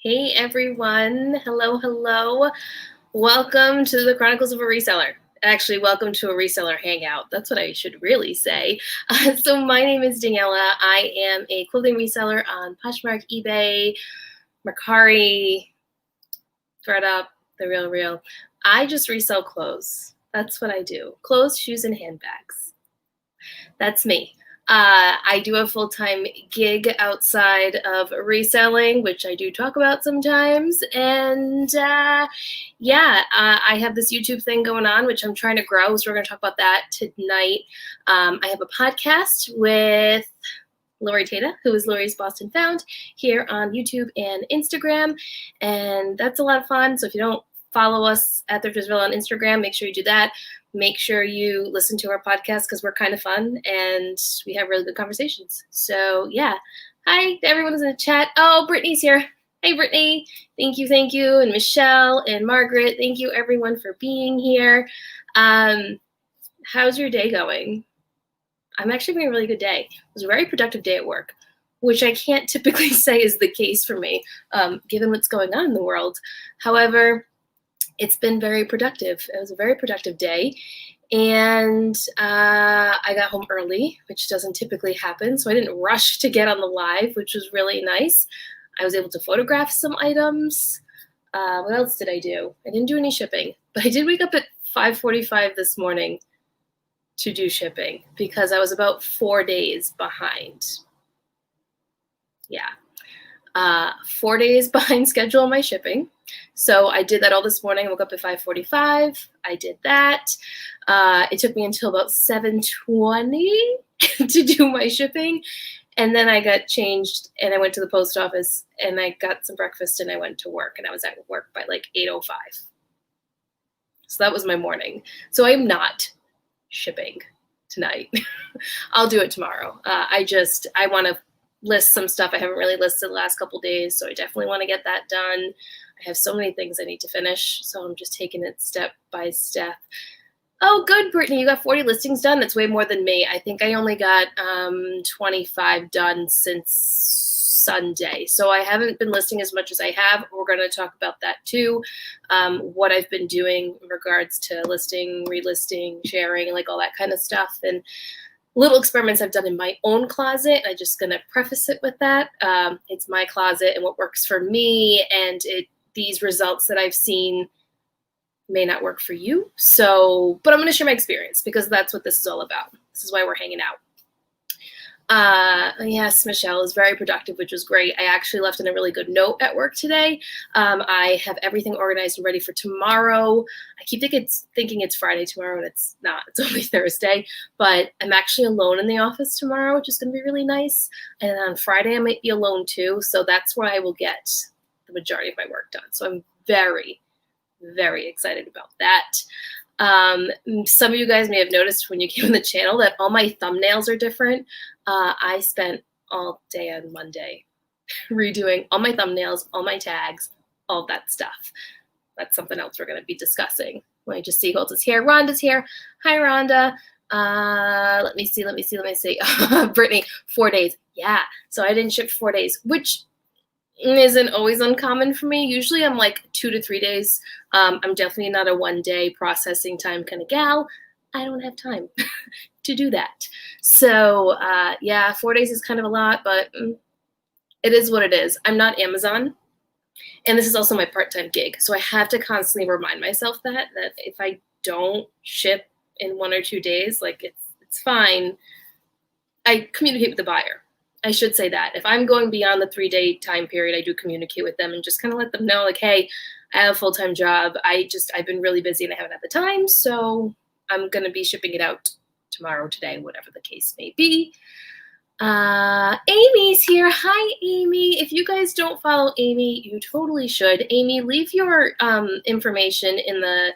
Hey everyone, hello. Welcome to the Chronicles of a Reseller. Actually, welcome to a Reseller Hangout. That's what I should really say. So my name is Daniela. I am a clothing reseller on Poshmark, eBay, Mercari, ThredUp, The Real. I just resell clothes. That's what I do. Clothes, shoes, and handbags. That's me. I do a full-time gig outside of reselling, which I do talk about sometimes. And I have this YouTube thing going on, which I'm trying to grow. So we're going to talk about that tonight. I have a podcast with Lori Tata, who is Lori's Boston Found, here on YouTube and Instagram. And that's a lot of fun. So if you don't follow us at Thriftersville on Instagram, make sure you do that. Make sure you listen to our podcast because we're kind of fun and we have really good conversations. So yeah, hi to everyone who's in the chat. Oh, Brittany's here. Hey, Brittany. Thank you. And Michelle and Margaret. Thank you, everyone, for being here. How's your day going? I'm actually having a really good day. It was a very productive day at work, which I can't typically say is the case for me, given what's going on in the world. However, it's been very productive. It was a very productive day. And I got home early, which doesn't typically happen. So I didn't rush to get on the live, which was really nice. I was able to photograph some items. What else did I do? I didn't do any shipping, but I did wake up at 5:45 this morning to do shipping because I was about 4 days behind. Yeah. 4 days behind schedule on my shipping. So I did that all this morning. I woke up at 5:45. I did that. It took me until about 7:20 to do my shipping. And then I got changed and I went to the post office and I got some breakfast and I went to work. And I was at work by like 8:05. So that was my morning. So I'm not shipping tonight. I'll do it tomorrow. I want to list some stuff I haven't really listed the last couple days. So I definitely want to get that done. I have so many things I need to finish, so I'm just taking it step by step. Oh, good, Brittany. You got 40 listings done. That's way more than me. I think I only got 25 done since Sunday. So I haven't been listing as much as I have. We're going to talk about that too. What I've been doing in regards to listing, relisting, sharing, like all that kind of stuff. And little experiments I've done in my own closet. I'm just going to preface it with that. It's my closet and what works for me, and these results that I've seen may not work for you. So, but I'm going to share my experience because that's what this is all about. This is why we're hanging out. Yes, Michelle is very productive, which was great. I actually left in a really good note at work today. I have everything organized and ready for tomorrow. I keep thinking it's Friday tomorrow, and it's not. It's only Thursday. But I'm actually alone in the office tomorrow, which is going to be really nice. And then on Friday, I might be alone too. So that's where I will get the majority of my work done. So I'm very, very excited about that. Some of you guys may have noticed when you came on the channel that all my thumbnails are different. I spent all day on Monday redoing all my thumbnails, all my tags, all that stuff. That's something else we're going to be discussing. Let me just see who else is here. Rhonda's here. Hi, Rhonda. Let me see. Brittany, 4 days. Yeah. So I didn't ship 4 days, which isn't always uncommon for me. Usually I'm like 2 to 3 days. I'm definitely not a 1 day processing time kind of gal. I don't have time to do that. So 4 days is kind of a lot, but it is what it is. I'm not Amazon. And this is also my part-time gig. So I have to constantly remind myself that if I don't ship in 1 or 2 days, like it's fine. I communicate with the buyer. I should say that. If I'm going beyond the 3-day time period, I do communicate with them and just kind of let them know, like, hey, I have a full-time job. I've been really busy and I haven't had the time. So I'm going to be shipping it out tomorrow, today, whatever the case may be. Amy's here. Hi, Amy. If you guys don't follow Amy, you totally should. Amy, leave your information in the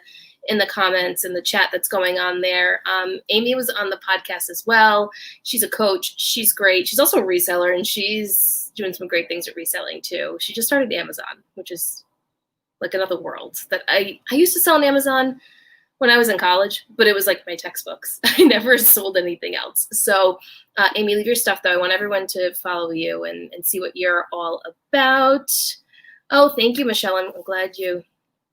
comments in the chat that's going on there. Amy was on the podcast as well. She's a coach. She's great. She's also a reseller, and she's doing some great things at reselling too. She just started Amazon, which is like another world. That I used to sell on Amazon when I was in college, but it was like my textbooks. I never sold anything else. So Amy, leave your stuff though. I want everyone to follow you and see what you're all about. Oh, thank you, Michelle. I'm glad you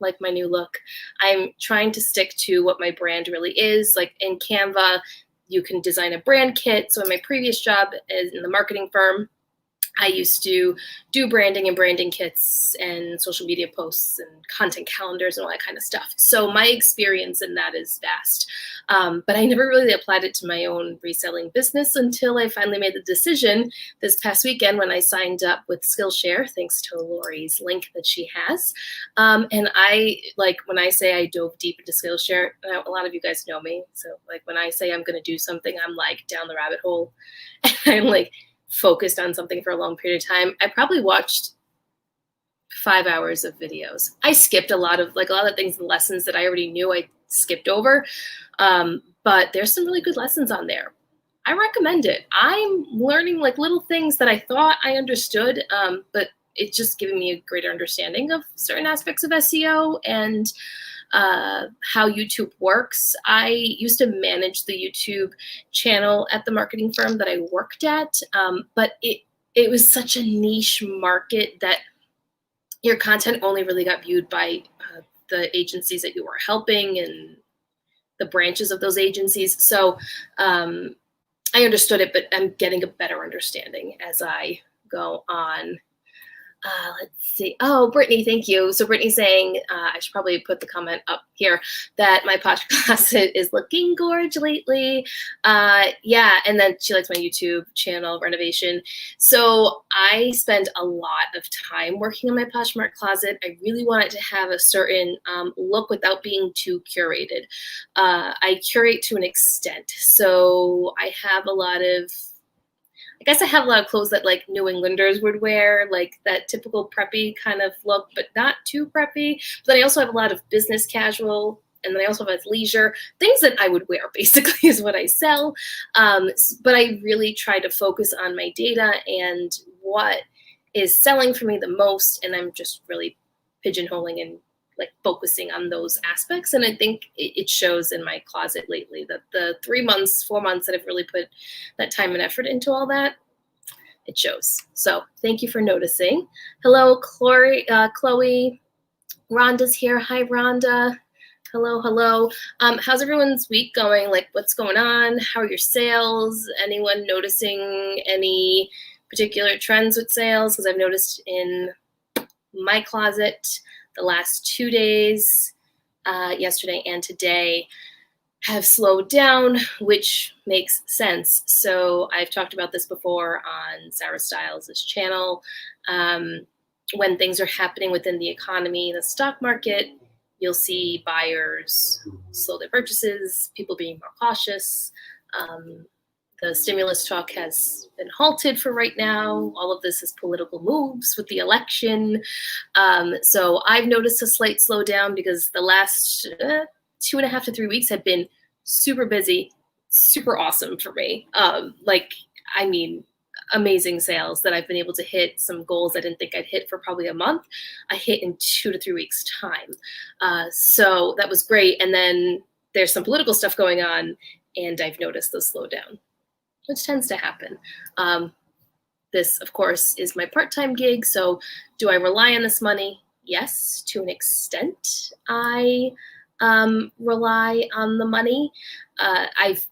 like my new look. I'm trying to stick to what my brand really is. Like in Canva, you can design a brand kit. So in my previous job in the marketing firm, I used to do branding and branding kits and social media posts and content calendars and all that kind of stuff. So my experience in that is vast. But I never really applied it to my own reselling business until I finally made the decision this past weekend when I signed up with Skillshare, thanks to Lori's link that she has. And I, like, when I say I dove deep into Skillshare, a lot of you guys know me. So like when I say I'm going to do something, I'm like down the rabbit hole. And I'm like, focused on something for a long period of time. I probably watched 5 hours of videos. I skipped a lot of things, the lessons that I already knew I skipped over. But there's some really good lessons on there. I recommend it. I'm learning like little things that I thought I understood, but it's just giving me a greater understanding of certain aspects of SEO and how YouTube works. I used to manage the YouTube channel at the marketing firm that I worked at, but it was such a niche market that your content only really got viewed by the agencies that you were helping and the branches of those agencies. So I understood it, but I'm getting a better understanding as I go on. Let's see. Oh, Brittany, thank you. So Brittany's saying, I should probably put the comment up here, that my Posh closet is looking gorge lately. Yeah, and then she likes my YouTube channel renovation. So I spend a lot of time working on my Poshmark closet. I really want it to have a certain look without being too curated. I curate to an extent. So I have a lot of, I guess I have a lot of clothes that like New Englanders would wear, like that typical preppy kind of look, but not too preppy. But then I also have a lot of business casual, and then I also have leisure, things that I would wear basically is what I sell. But I really try to focus on my data and what is selling for me the most, and I'm just really pigeonholing and like focusing on those aspects. And I think it shows in my closet lately that the 3 months, 4 months that I've really put that time and effort into all that, it shows. So thank you for noticing. Hello, Chloe. Rhonda's here. Hi, Rhonda. Hello, hello. How's everyone's week going? Like, what's going on? How are your sales? Anyone noticing any particular trends with sales? Because I've noticed in my closet the last 2 days, yesterday and today, have slowed down, which makes sense. So I've talked about this before on Sarah Styles' channel. When things are happening within the economy, the stock market, you'll see buyers slow their purchases, people being more cautious. The stimulus talk has been halted for right now. All of this is political moves with the election. So I've noticed a slight slowdown because the last 2.5 to 3 weeks have been super busy, super awesome for me. Amazing sales that I've been able to hit. Some goals I didn't think I'd hit for probably a month, I hit in 2 to 3 weeks time. So that was great. And then there's some political stuff going on, and I've noticed the slowdown, which tends to happen. This, of course, is my part-time gig. So do I rely on this money? Yes, to an extent. I rely on the money. I've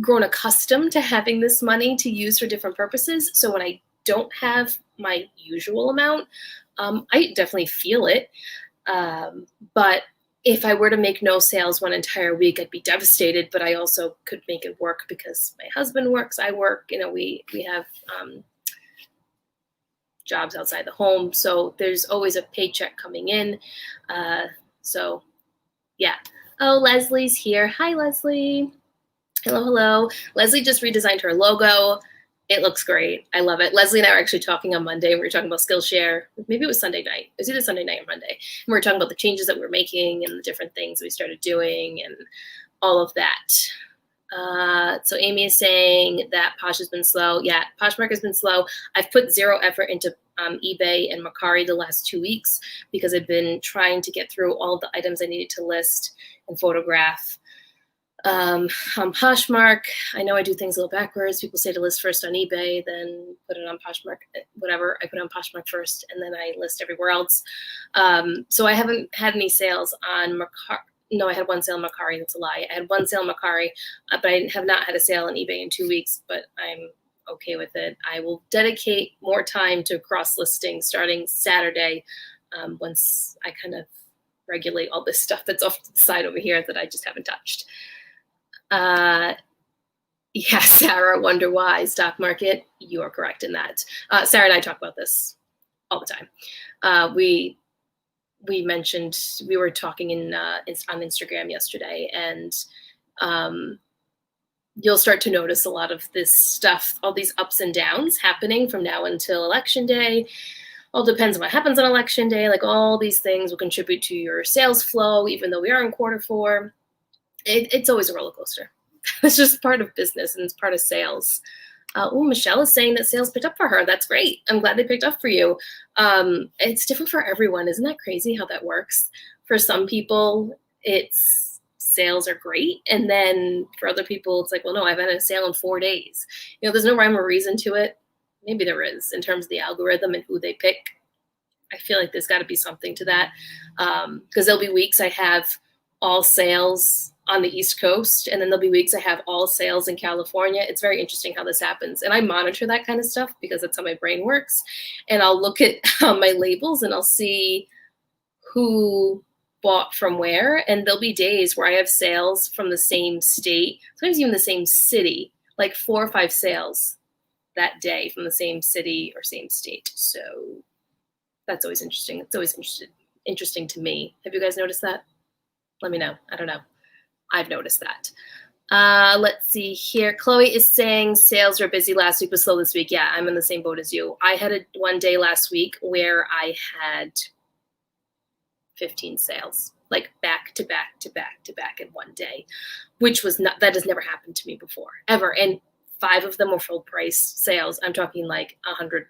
grown accustomed to having this money to use for different purposes. So when I don't have my usual amount, I definitely feel it. But if I were to make no sales one entire week, I'd be devastated, but I also could make it work because my husband works, I work, we have jobs outside the home. So there's always a paycheck coming in. So yeah. Oh, Leslie's here. Hi, Leslie. Hello, hello. Leslie just redesigned her logo. It looks great. I love it. Leslie and I were actually talking on Monday. We were talking about Skillshare. Maybe it was Sunday night. It was either Sunday night or Monday. And we were talking about the changes that we were making and the different things we started doing and all of that. So Amy is saying that Posh has been slow. Yeah, Poshmark has been slow. I've put zero effort into eBay and Mercari the last 2 weeks because I've been trying to get through all the items I needed to list and photograph. On Poshmark, I know I do things a little backwards. People say to list first on eBay, then put it on Poshmark, whatever. I put it on Poshmark first, and then I list everywhere else. So I haven't had any sales on Mercari. No, I had one sale on Mercari. That's a lie. I had one sale on Mercari, but I have not had a sale on eBay in 2 weeks, but I'm okay with it. I will dedicate more time to cross-listing starting Saturday once I kind of regulate all this stuff that's off to the side over here that I just haven't touched. Yeah, Sarah, wonder why stock market. You are correct in that. Sarah and I talk about this all the time. We mentioned, we were talking on Instagram yesterday, and you'll start to notice a lot of this stuff, all these ups and downs happening from now until election day. All depends on what happens on election day. Like all these things will contribute to your sales flow, even though we are in quarter 4. It's always a roller coaster. It's just part of business, and it's part of sales. Michelle is saying that sales picked up for her. That's great. I'm glad they picked up for you. It's different for everyone. Isn't that crazy how that works? For some people, it's sales are great. And then for other people, it's like, well, no, I've had a sale in 4 days. There's no rhyme or reason to it. Maybe there is in terms of the algorithm and who they pick. I feel like there's got to be something to that. Because there'll be weeks I have all sales on the East Coast, and then there'll be weeks I have all sales in California. It's very interesting how this happens. And I monitor that kind of stuff because that's how my brain works. And I'll look at my labels and I'll see who bought from where. And there'll be days where I have sales from the same state, sometimes even the same city, like 4 or 5 sales that day from the same city or same state. So that's always interesting. It's always interesting to me. Have you guys noticed that? Let me know. I don't know. I've noticed that. Let's see here. Chloe is saying sales were busy last week, but slow this week. Yeah, I'm in the same boat as you. I had one day last week where I had 15 sales, like back to back to back to back in one day, which was not, that has never happened to me before, ever. And 5 of them were full price sales. I'm talking like $100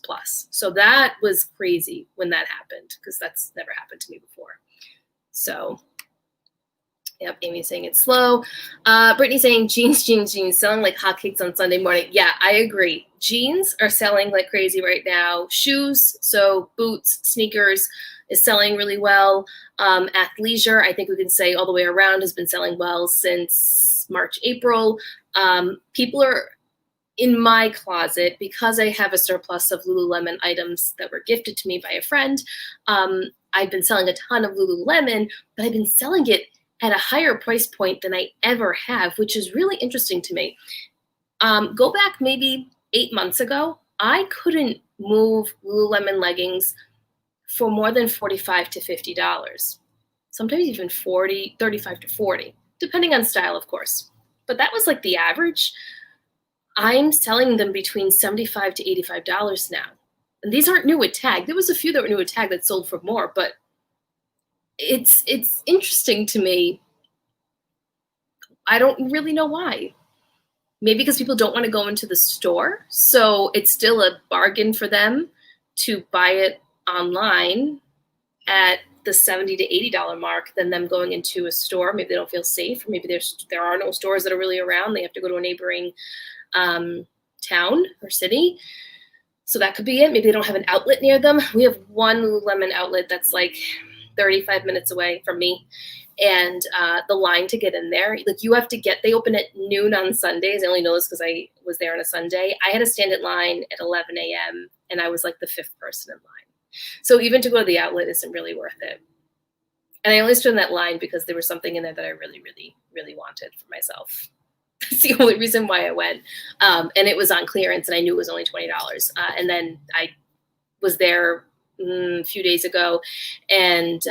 plus. So that was crazy when that happened, because that's never happened to me before. So yep, Amy's saying it's slow. Brittany's saying jeans, selling like hotcakes on Sunday morning. Yeah, I agree. Jeans are selling like crazy right now. Shoes, so boots, sneakers is selling really well. Athleisure, I think we can say all the way around, has been selling well since March, April. People are in my closet, because I have a surplus of Lululemon items that were gifted to me by a friend. I've been selling a ton of Lululemon, but I've been selling it at a higher price point than I ever have, which is really interesting to me. Go back maybe 8 months ago, I couldn't move Lululemon leggings for more than $45 to $50. Sometimes even 35 to 40, depending on style, of course. But that was like the average. I'm selling them between $75 to $85 now. And these aren't new at tag. There was a few that were new at tag that sold for more, but it's interesting to me. I don't really know why. Maybe because people don't want to go into the store, so it's still a bargain for them to buy it online at the $70 to $80 mark than them going into a store. Maybe they don't feel safe, or maybe there are no stores that are really around. They have to go to a neighboring town or city. So that could be it. Maybe they don't have an outlet near them. We have one Lululemon outlet that's like 35 minutes away from me. And the line to get in there, like you have to they open at noon on Sundays. I only know this because I was there on a Sunday. I had to stand in line at 11 a.m. and I was like the 5th person in line. So even to go to the outlet isn't really worth it. And I only stood in that line because there was something in there that I really, really, really wanted for myself. That's the only reason why I went. And it was on clearance, and I knew it was only $20. And then I was there a few days ago, and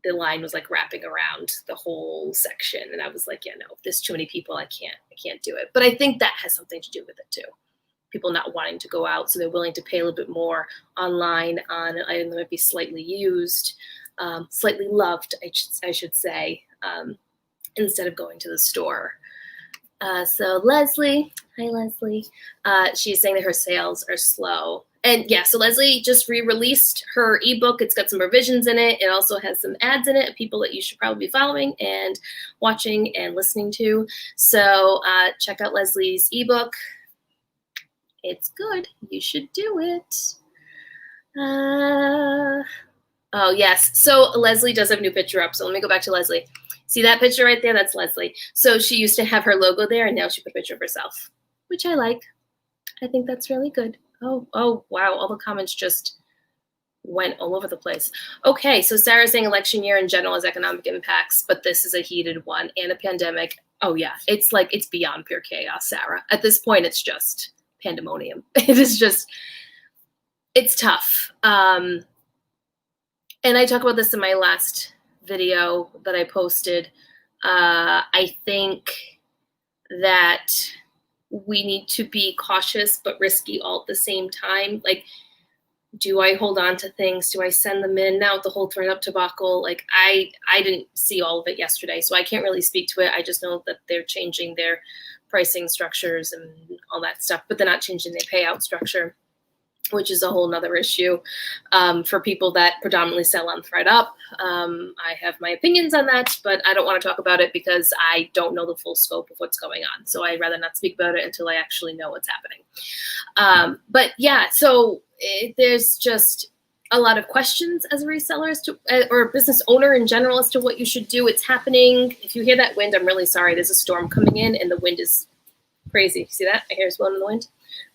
the line was like wrapping around the whole section. And I was like, yeah, no, if there's too many people, I can't do it. But I think that has something to do with it too. People not wanting to go out, so they're willing to pay a little bit more online on an item that might be slightly used, slightly loved, I should say, instead of going to the store. So Leslie, hi Leslie, she's saying that her sales are slow. And yeah, so Leslie just re-released her ebook. It's got some revisions in it. It also has some ads in it, people that you should probably be following and watching and listening to. So check out Leslie's ebook. It's good. You should do it. Oh, yes. So Leslie does have a new picture up. So let me go back to Leslie. See that picture right there? That's Leslie. So she used to have her logo there, and now she put a picture of herself, which I like. I think that's really good. Oh, wow. All the comments just went all over the place. Okay, so Sarah's saying election year in general has economic impacts, but this is a heated one and a pandemic. Oh, yeah. It's like it's beyond pure chaos, Sarah. At this point, it's just pandemonium. It is just, it's tough. And I talk about this in my last video that I posted. I think that we need to be cautious but risky all at the same time. Like, do I hold on to things? Do I send them in? Now with the whole ThredUp debacle, like I didn't see all of it yesterday, so I can't really speak to it. I just know that they're changing their pricing structures and all that stuff, but they're not changing their payout structure, which is a whole nother issue for people that predominantly sell on ThredUp. I have my opinions on that, but I don't want to talk about it because I don't know the full scope of what's going on. So I'd rather not speak about it until I actually know what's happening. But yeah, so there's just a lot of questions as a reseller as to, or a business owner in general as to what you should do. It's happening. If you hear that wind, I'm really sorry. There's a storm coming in and the wind is crazy. See that? My hair's blowing in the wind.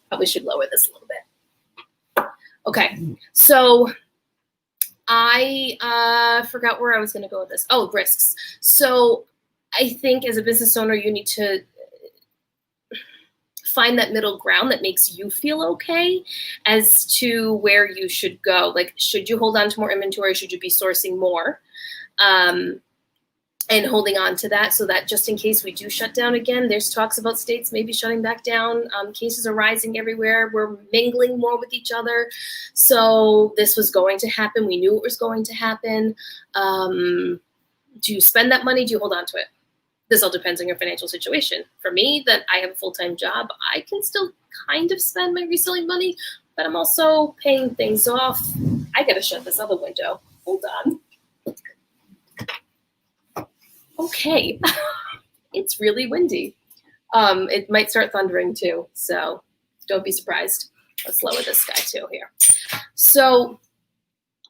Probably should lower this a little bit. Okay, so I forgot where I was going to go with this. Oh, risks. So I think as a business owner, you need to find that middle ground that makes you feel okay as to where you should go. Like, should you hold on to more inventory? Should you be sourcing more? And holding on to that so that just in case we do shut down again, there's talks about states maybe shutting back down. Cases are rising everywhere. We're mingling more with each other. So this was going to happen. We knew it was going to happen. Do you spend that money? Do you hold on to it? This all depends on your financial situation. For me, that I have a full-time job, I can still kind of spend my reselling money, but I'm also paying things off. I gotta shut this other window. Hold on. Okay, it's really windy. It might start thundering too, so don't be surprised. Let's lower this guy too here. So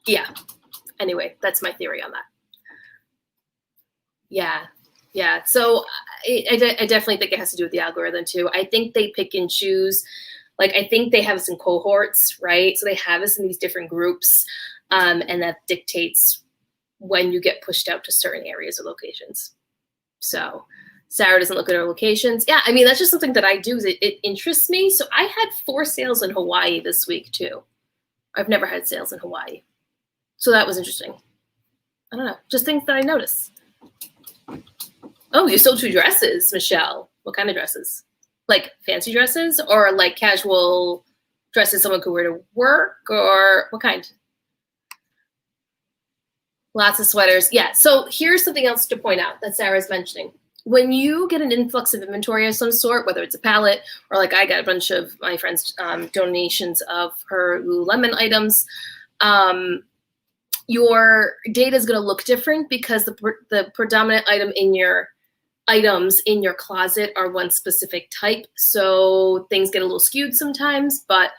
yeah, anyway, that's my theory on that. Yeah. So I definitely think it has to do with the algorithm too. I think they pick and choose. Like, I think they have us in cohorts, right? So they have us in these different groups, and that dictates when you get pushed out to certain areas or locations. So Sarah doesn't look at her locations. Yeah, I mean, that's just something that I do. It interests me. So I had 4 sales in Hawaii this week too. I've never had sales in Hawaii. So that was interesting. I don't know, just things that I notice. Oh, you sold 2 dresses, Michelle. What kind of dresses? Like fancy dresses or like casual dresses someone could wear to work, or what kind? Lots of sweaters. Yeah. So here's something else to point out that Sarah's mentioning. When you get an influx of inventory of some sort, whether it's a pallet or like I got a bunch of my friends' donations of her Lululemon items, your data is going to look different because the predominant items in your closet are one specific type. So things get a little skewed sometimes, but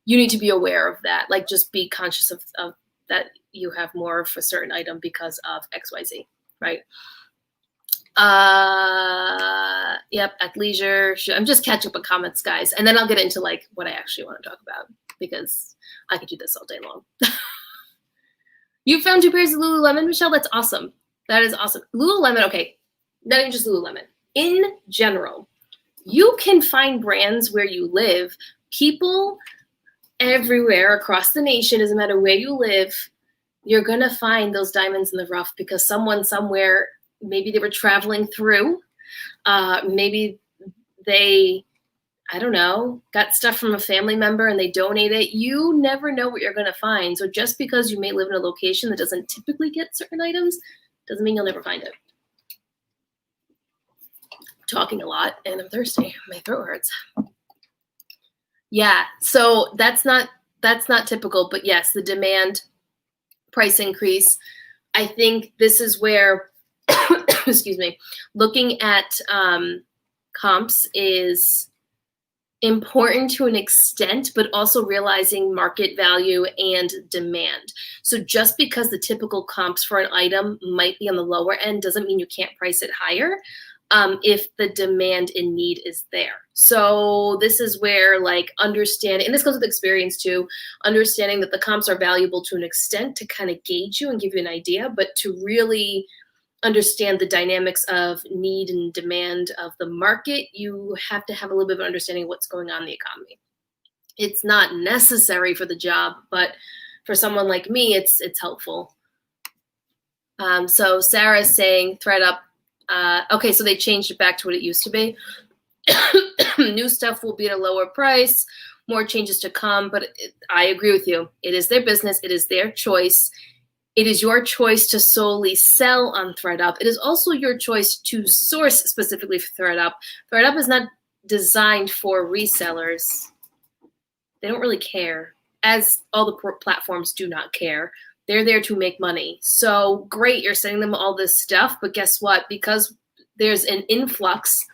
you need to be aware of that. Like, just be conscious of that you have more of a certain item because of XYZ, right? Yep, athleisure. I'm just catching up on comments, guys. And then I'll get into like what I actually want to talk about because I could do this all day long. You found 2 pairs of Lululemon, Michelle? That's awesome. That is awesome. Lululemon, okay, not even just Lululemon. In general, you can find brands where you live. People everywhere across the nation, doesn't matter where you live, you're going to find those diamonds in the rough because someone somewhere, maybe they were traveling through, maybe they, I don't know, got stuff from a family member and they donate it. You never know what you're going to find. So just because you may live in a location that doesn't typically get certain items doesn't mean you'll never find it. I'm talking a lot and I'm thirsty. My throat hurts. Yeah, so that's not that's not typical, but yes, the demand price increase. I think this is where, excuse me, looking at comps is important to an extent, but also realizing market value and demand. So just because the typical comps for an item might be on the lower end doesn't mean you can't price it higher if the demand and need is there. So this is where like understanding, and this comes with experience too, understanding that the comps are valuable to an extent to kind of gauge you and give you an idea, but to really understand the dynamics of need and demand of the market, you have to have a little bit of an understanding of what's going on in the economy. It's not necessary for the job, but for someone like me, it's helpful. So Sarah's saying ThreadUp. Okay, so they changed it back to what it used to be. New stuff will be at a lower price, more changes to come, but I agree with you. It is their business. It is their choice. It is your choice to solely sell on ThreadUp. It is also your choice to source specifically for ThreadUp. ThreadUp is not designed for resellers. They don't really care, as all the platforms do not care. They're there to make money. So great, you're sending them all this stuff, but guess what? Because there's an influx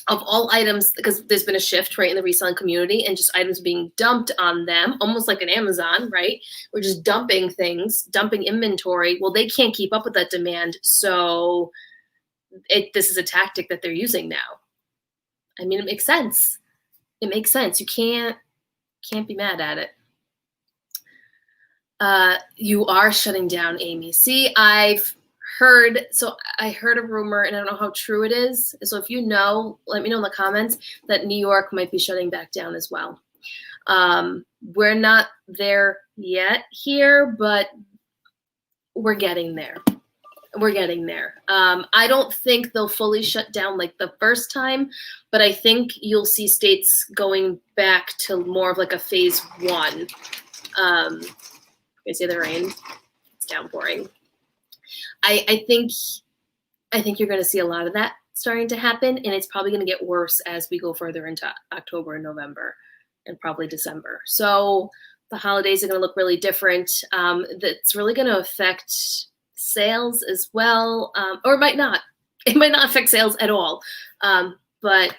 of all items, because there's been a shift, right, in the reselling community and just items being dumped on them, almost like an Amazon, right? We're just dumping things, dumping inventory. Well, they can't keep up with that demand. So this is a tactic that they're using now. I mean, it makes sense. It makes sense. You can't be mad at it. You are shutting down, Amy. See, I heard a rumor, and I don't know how true it is. So if you know, let me know in the comments that New York might be shutting back down as well. We're not there yet here, but we're getting there. We're getting there. I don't think they'll fully shut down like the first time, but I think you'll see states going back to more of like a phase one. You see the rain? It's downpouring. I think you're going to see a lot of that starting to happen, and it's probably going to get worse as we go further into October and November and probably December. So the holidays are going to look really different. That's really going to affect sales as well, or it might not. It might not affect sales at all. But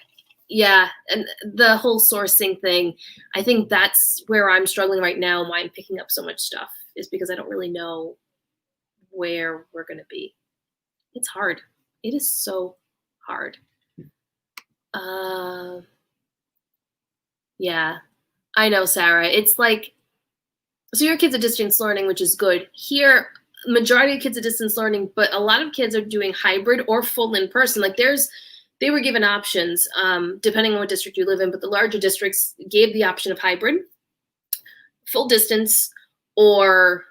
yeah, and the whole sourcing thing, I think that's where I'm struggling right now and why I'm picking up so much stuff is because I don't really know where we're going to be. It's hard. It is so hard. Yeah, I know, Sarah. It's like, so your kids are distance learning, which is good. Here, majority of kids are distance learning, but a lot of kids are doing hybrid or full in person. Like they were given options depending on what district you live in, but the larger districts gave the option of hybrid, full distance, or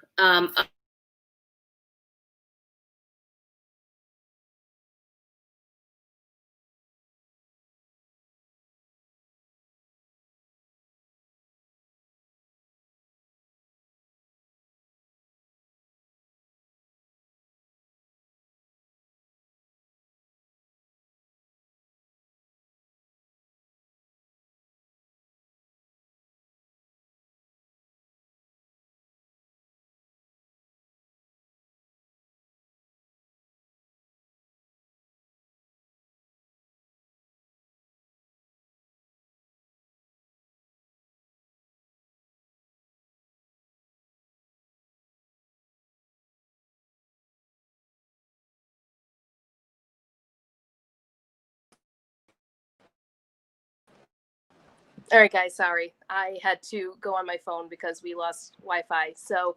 all right, guys, sorry. I had to go on my phone because we lost Wi-Fi. So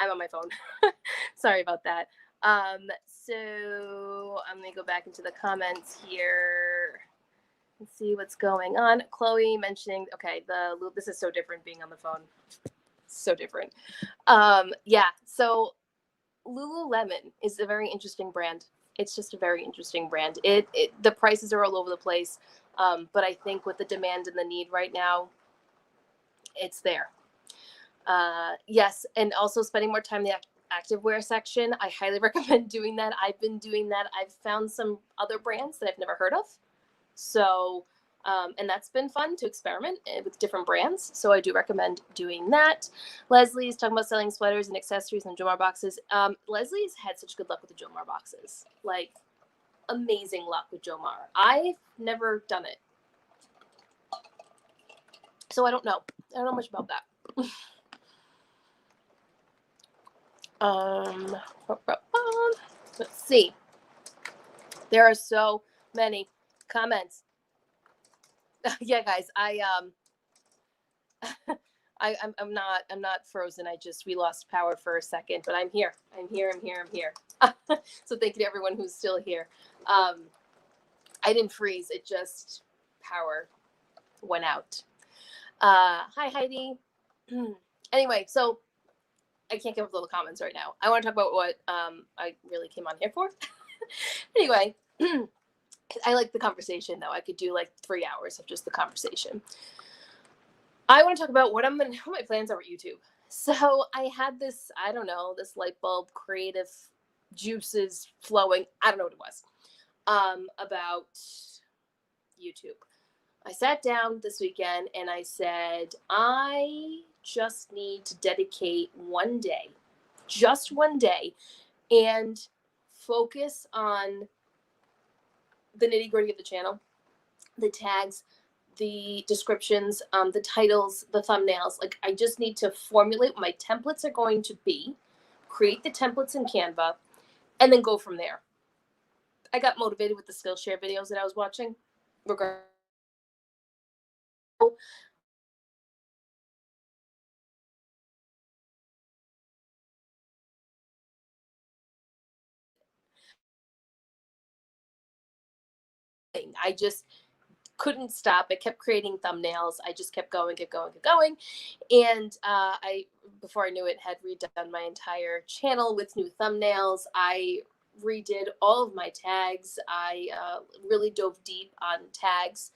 I'm on my phone. Sorry about that. So I'm going to go back into the comments here and see what's going on. Chloe mentioning, okay, this is so different being on the phone. So different. Yeah, so Lululemon is a very interesting brand. It's just a very interesting brand. The prices are all over the place. But I think with the demand and the need right now, it's there. Yes, and also spending more time in the activewear section. I highly recommend doing that. I've been doing that. I've found some other brands that I've never heard of. So And that's been fun to experiment with different brands. So I do recommend doing that. Leslie's talking about selling sweaters and accessories and Jomar boxes. Leslie's had such good luck with the Jomar boxes. Like, amazing luck with Jomar. I've never done it. So I don't know. I don't know much about that. Let's see. There are so many comments. Yeah, guys, I'm not frozen. We lost power for a second, but I'm here. I'm here. So thank you to everyone who's still here. I didn't freeze. It just power went out. Hi, Heidi. Anyway, so I can't get up with all the comments right now. I want to talk about what I really came on here for. Anyway, I like the conversation, though. I could do like 3 hours of just the conversation. I want to talk about what my plans are with YouTube. So I had this, I don't know, this light bulb, creative juices flowing. I don't know what it was, about YouTube. I sat down this weekend and I said, I just need to dedicate one day, just one day, and focus on the nitty-gritty of the channel, the tags, the descriptions, the titles, the thumbnails. Like, I just need to formulate what my templates are going to be, create the templates in Canva, and then go from there. I got motivated with the Skillshare videos that I was watching. I just couldn't stop. I kept creating thumbnails. I just kept going. And before I knew it, had redone my entire channel with new thumbnails. I redid all of my tags. I really dove deep on tags.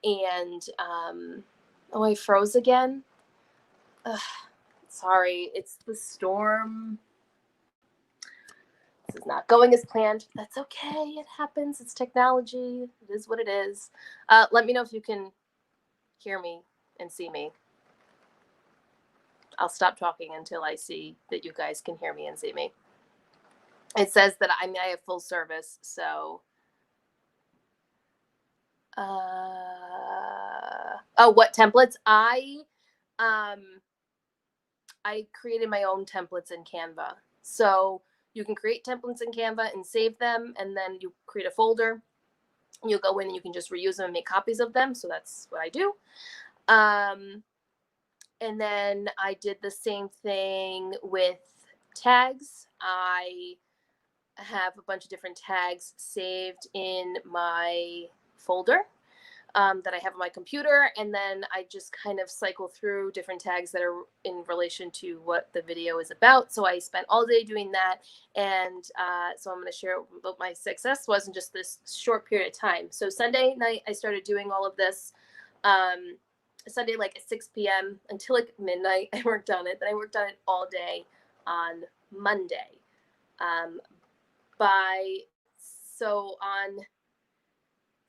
And, I froze again. Sorry, it's the storm. This is not going as planned. That's okay. It happens. It's technology. It is what it is. Let me know if you can hear me and see me. I'll stop talking until I see that you guys can hear me and see me. It says that I have full service. So, what templates? I created my own templates in Canva. So you can create templates in Canva and save them, and then you create a folder. You'll go in and you can just reuse them and make copies of them. So that's what I do. And then I did the same thing with tags. I have a bunch of different tags saved in my folder that I have on my computer, and then I just kind of cycle through different tags that are in relation to what the video is about. So I spent all day doing that, and so I'm going to share what my success was in just this short period of time. So Sunday night, I started doing all of this. Sunday, like at 6 p.m. until like midnight, I worked on it. Then I worked on it all day on Monday. On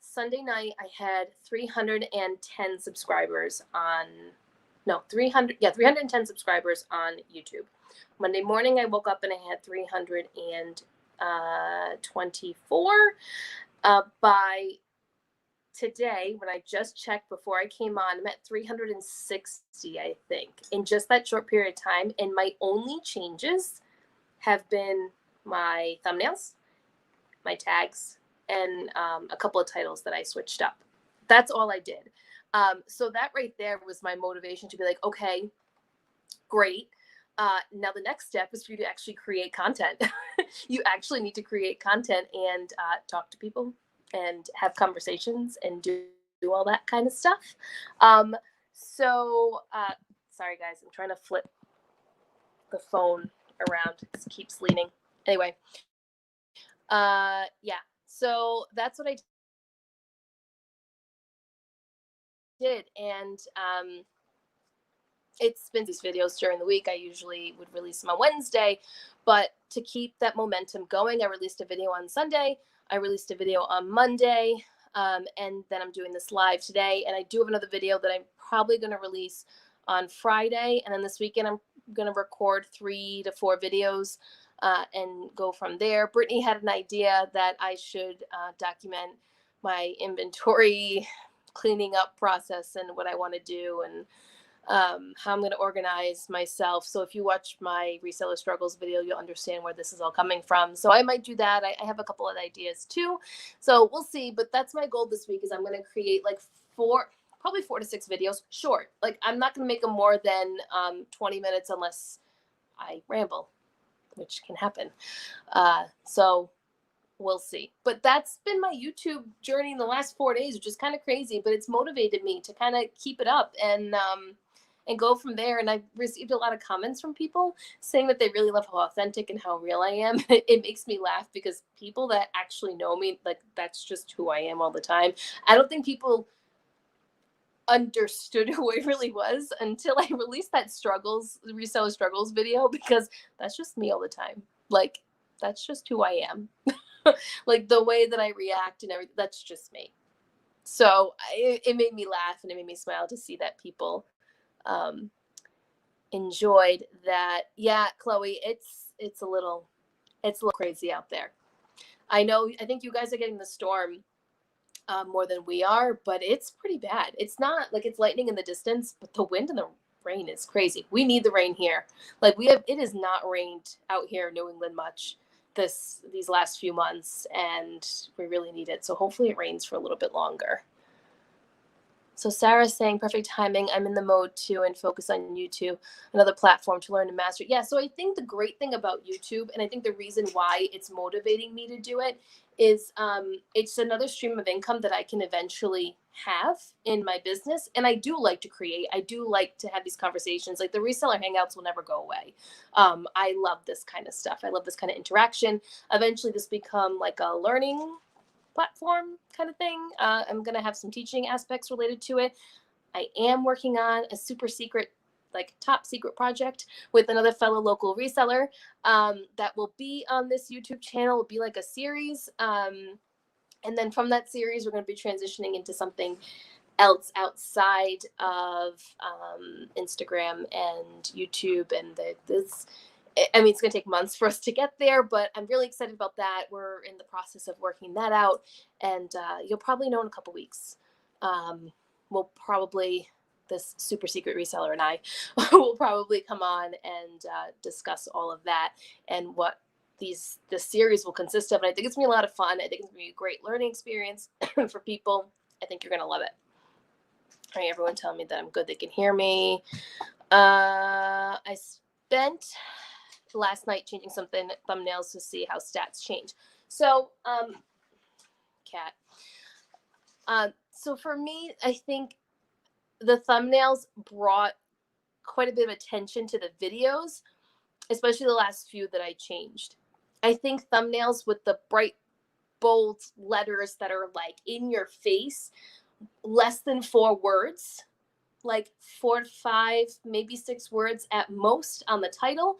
Sunday night, I had 310 subscribers 310 subscribers on YouTube. Monday morning, I woke up and I had 324. By today, when I just checked before I came on, I'm at 360, I think, in just that short period of time. And my only changes have been my thumbnails, my tags, and a couple of titles that I switched up. That's all I did. So that right there was my motivation to be like, okay, great. Now the next step is for you to actually create content. You actually need to create content and talk to people and have conversations and do all that kind of stuff. Sorry guys, I'm trying to flip the phone around. It keeps leaning. Anyway, so that's what I did. And it's been these videos during the week. I usually would release them on Wednesday, but to keep that momentum going, I released a video on Sunday. I released a video on Monday. And then I'm doing this live today. And I do have another video that I'm probably going to release on Friday. And then this weekend, I'm going to record 3 to 4 videos and go from there. Brittany had an idea that I should document my inventory cleaning up process and what I want to do, and how I'm going to organize myself. So if you watch my reseller struggles video, you'll understand where this is all coming from. So I might do that. I have a couple of ideas too. So we'll see. But that's my goal this week, is I'm going to create like probably 4 to 6 videos, short. Like, I'm not going to make them more than 20 minutes unless I ramble, which can happen. So we'll see. But that's been my YouTube journey in the last 4 days, which is kind of crazy, but it's motivated me to kind of keep it up and go from there. And I've received a lot of comments from people saying that they really love how authentic and how real I am. It makes me laugh, because people that actually know me, like, that's just who I am all the time. I don't think people understood who I really was until I released that reseller struggles video, because that's just me all the time. Like, that's just who I am. Like, the way that I react and everything, that's just me. So it made me laugh, and it made me smile to see that people enjoyed that. Yeah, Chloe, it's a little crazy out there. I think you guys are getting the storm more than we are, but it's pretty bad. It's not like it's lightning in the distance, but the wind and the rain is crazy. We need the rain here. Like, it has not rained out here in New England much these last few months, and we really need it. So hopefully it rains for a little bit longer. So Sarah's saying, perfect timing. I'm in the mode to and focus on YouTube, another platform to learn and master. Yeah, so I think the great thing about YouTube, and I think the reason why it's motivating me to do it, is it's another stream of income that I can eventually have in my business. And I do like to create. I do like to have these conversations. Like, the Reseller Hangouts will never go away. I love this kind of stuff. I love this kind of interaction. Eventually this become like a learning platform kind of thing. I'm going to have some teaching aspects related to it. I am working on a super secret, like top secret project with another fellow local reseller that will be on this YouTube channel. It'll be like a series. And then from that series, we're going to be transitioning into something else outside of Instagram and YouTube. And it's going to take months for us to get there, but I'm really excited about that. We're in the process of working that out, and you'll probably know in a couple weeks. This super secret reseller and I will probably come on and discuss all of that and what this series will consist of. And I think it's going to be a lot of fun. I think it's going to be a great learning experience for people. I think you're going to love it. All right, everyone tell me that I'm good. They can hear me. I spent last night changing something thumbnails to see how stats change. So, cat. So for me, I think the thumbnails brought quite a bit of attention to the videos, especially the last few that I changed. I think thumbnails with the bright, bold letters that are like in your face, less than 4 words, like 4 to 5, maybe 6 words at most on the title,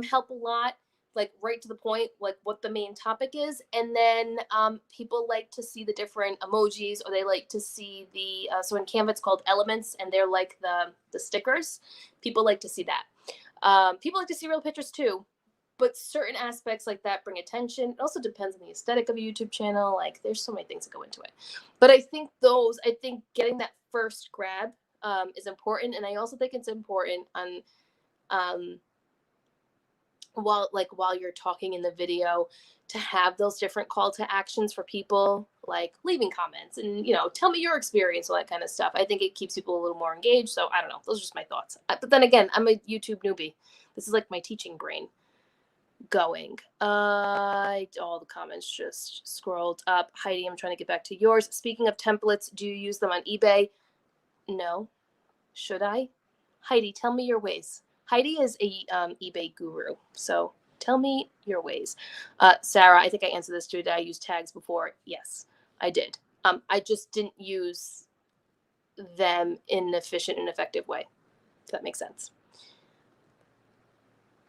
help a lot. Like, right to the point, like what the main topic is. And then people like to see the different emojis, or they like to see the, so in Canva it's called elements, and they're like the stickers. People like to see that. People like to see real pictures too, but certain aspects like that bring attention. It also depends on the aesthetic of a YouTube channel. Like, there's so many things that go into it. But I think getting that first grab is important. And I also think it's important on, while you're talking in the video, to have those different call to actions for people, like leaving comments and, tell me your experience, all that kind of stuff. I think it keeps people a little more engaged. So I don't know. Those are just my thoughts. But then again, I'm a YouTube newbie. This is like my teaching brain going. All the comments just scrolled up. Heidi, I'm trying to get back to yours. Speaking of templates, do you use them on eBay? No. Should I? Heidi, tell me your ways. Heidi is a eBay guru, so tell me your ways. Sarah, I think I answered this too. Did I use tags before? Yes, I did. I just didn't use them in an efficient and effective way. If that makes sense.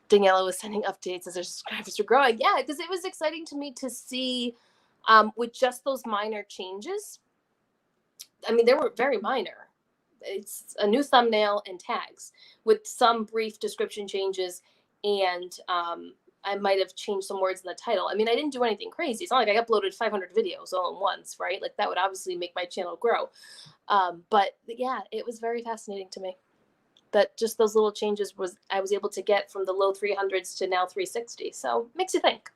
Daniela was sending updates as their subscribers were growing. Yeah, because it was exciting to me to see with just those minor changes. I mean, they were very minor. It's a new thumbnail and tags with some brief description changes, and I might have changed some words in the title. I mean, I didn't do anything crazy. It's not like I uploaded 500 videos all at once, right? Like that would obviously make my channel grow. But yeah, it was very fascinating to me that just those little changes I was able to get from the low 300s to now 360. So makes you think.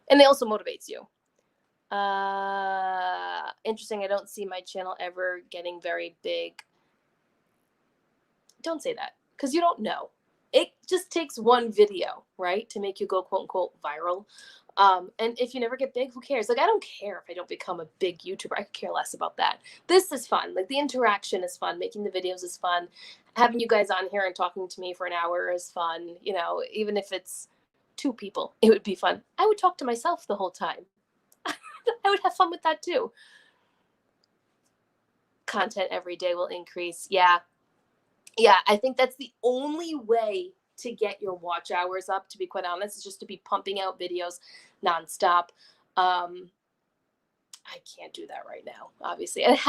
And it also motivates you. Interesting. I don't see my channel ever getting very big. Don't say that, because you don't know. It just takes one video, right, to make you go quote unquote viral. And if you never get big, who cares? Like, I don't care if I don't become a big YouTuber. I could care less about that. This is fun. Like, the interaction is fun. Making the videos is fun. Having you guys on here and talking to me for an hour is fun. You know, even if it's 2 people, it would be fun. I would talk to myself the whole time. I would have fun with that too. Content every day will increase. Yeah, I think that's the only way to get your watch hours up, to be quite honest, is just to be pumping out videos nonstop. I can't do that right now, obviously. I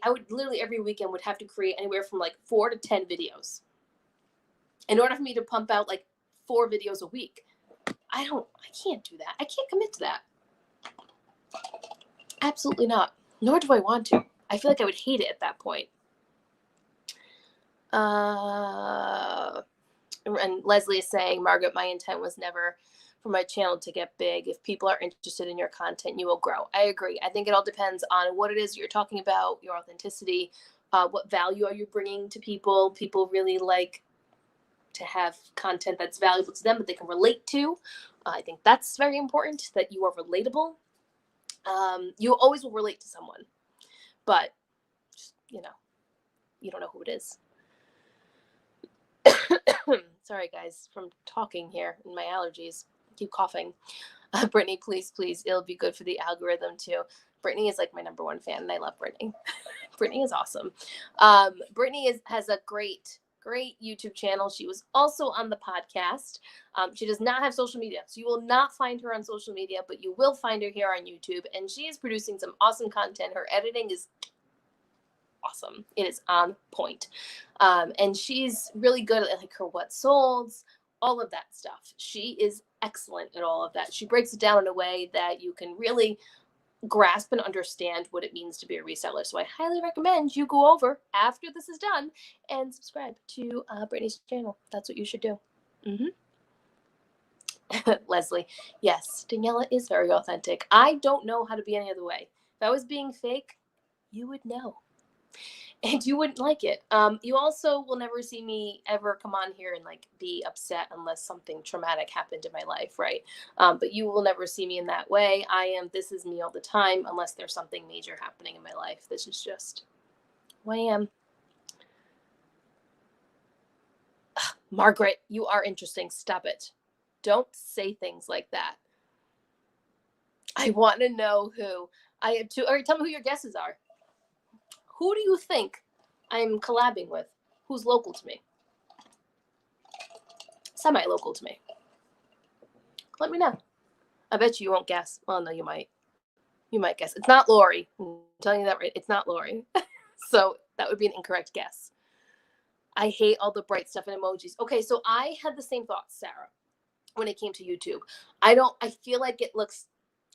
would literally every weekend would have to create anywhere from like 4 to 10 videos in order for me to pump out like 4 videos a week. I can't do that. I can't commit to that. Absolutely not. Nor do I want to. I feel like I would hate it at that point. And Leslie is saying, Margaret, my intent was never for my channel to get big. If people are interested in your content, you will grow. I agree. I think it all depends on what it is you're talking about, your authenticity, what value are you bringing to people. People really like to have content that's valuable to them, that they can relate to. I think that's very important, that you are relatable. You always will relate to someone, but you don't know who it is. Sorry, guys, from talking here and my allergies. I keep coughing. Brittany, please, it'll be good for the algorithm too. Brittany is like my number 1 fan, and I love Brittany. Brittany is awesome. Brittany has a great YouTube channel. She was also on the podcast. She does not have social media, so you will not find her on social media, but you will find her here on YouTube, and she is producing some awesome content. Her editing is awesome. It is on point. And she's really good at like her what solds, all of that stuff. She is excellent at all of that. She breaks it down in a way that you can really grasp and understand what it means to be a reseller. So I highly recommend you go over after this is done and subscribe to Brittany's channel. That's what you should do. Leslie, yes, Daniela is very authentic. I don't know how to be any other way. If I was being fake, you would know. And you wouldn't like it. You also will never see me ever come on here and like be upset unless something traumatic happened in my life, right? But you will never see me in that way. This is me all the time, unless there's something major happening in my life. This is just who I am. Ugh, Margaret, you are interesting. Stop it. Don't say things like that. I want to know who I have to, or tell me who your guesses are. Who do you think I'm collabing with? Who's local to me? Semi-local to me. Let me know. I bet you won't guess. Well, no, you might. You might guess. It's not Lori. I'm telling you that right. It's not Lori. So that would be an incorrect guess. I hate all the bright stuff and emojis. Okay, so I had the same thoughts, Sarah, when it came to YouTube. I feel like it looks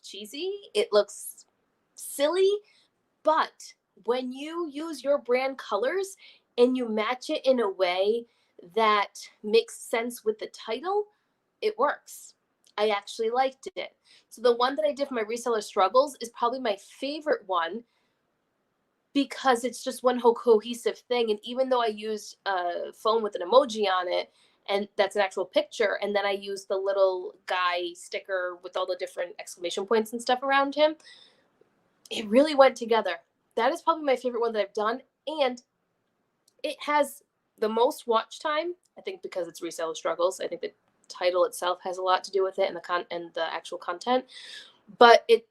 cheesy. It looks silly, but when you use your brand colors and you match it in a way that makes sense with the title, it works. I actually liked it. So the one that I did for my reseller struggles is probably my favorite one, because it's just one whole cohesive thing. And even though I used a phone with an emoji on it, and that's an actual picture, and then I used the little guy sticker with all the different exclamation points and stuff around him, it really went together. That is probably my favorite one that I've done. And it has the most watch time, I think, because it's Reseller Struggles. I think the title itself has a lot to do with it, and the actual content. But it